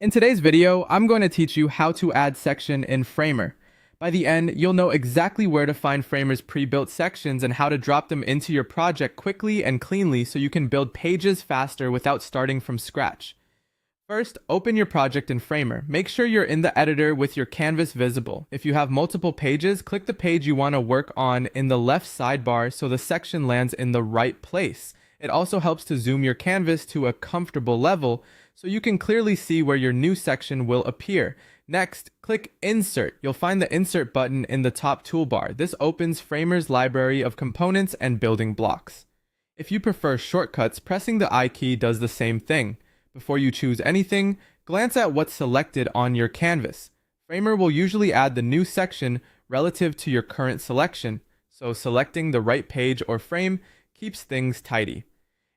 In today's video, I'm going to teach you how to add section in Framer. By the end, you'll know exactly where to find Framer's pre-built sections and how to drop them into your project quickly and cleanly so you can build pages faster without starting from scratch. First, open your project in Framer. Make sure you're in the editor with your canvas visible. If you have multiple pages, click the page you want to work on in the left sidebar so the section lands in the right place. It also helps to zoom your canvas to a comfortable level so you can clearly see where your new section will appear. Next, click Insert. You'll find the Insert button in the top toolbar. This opens Framer's library of components and building blocks. If you prefer shortcuts, pressing the I key does the same thing. Before you choose anything, glance at what's selected on your canvas. Framer will usually add the new section relative to your current selection, so selecting the right page or frame keeps things tidy.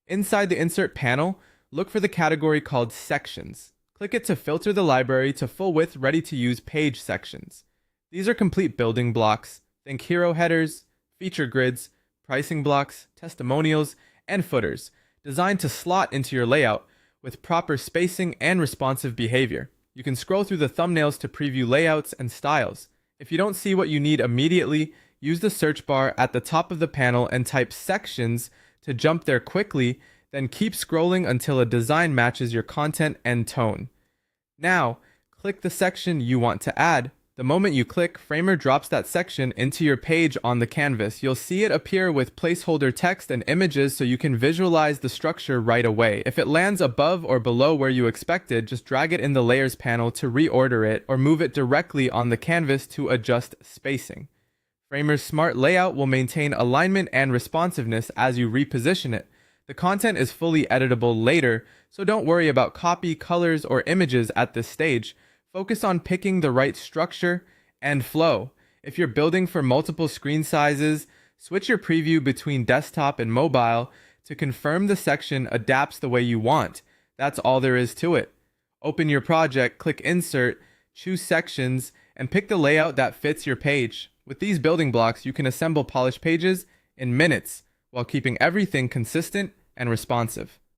Inside the Insert panel, look for the category called Sections. Click it to filter the library to full width ready-to-use page sections. These are complete building blocks. Think hero headers, feature grids, pricing blocks, testimonials, and footers, designed to slot into your layout with proper spacing and responsive behavior. You can scroll through the thumbnails to preview layouts and styles. If you don't see what you need immediately, use the search bar at the top of the panel and type Sections to jump there quickly, then keep scrolling until a design matches your content and tone. Now, click the section you want to add. The moment you click, Framer drops that section into your page on the canvas. You'll see it appear with placeholder text and images so you can visualize the structure right away. If it lands above or below where you expected, just drag it in the Layers panel to reorder it or move it directly on the canvas to adjust spacing. Framer's smart layout will maintain alignment and responsiveness as you reposition it. The content is fully editable later, so don't worry about copy, colors, or images at this stage. Focus on picking the right structure and flow. If you're building for multiple screen sizes, switch your preview between desktop and mobile to confirm the section adapts the way you want. That's all there is to it. Open your project, click Insert, choose Sections, and pick the layout that fits your page. With these building blocks, you can assemble polished pages in minutes while keeping everything consistent and responsive.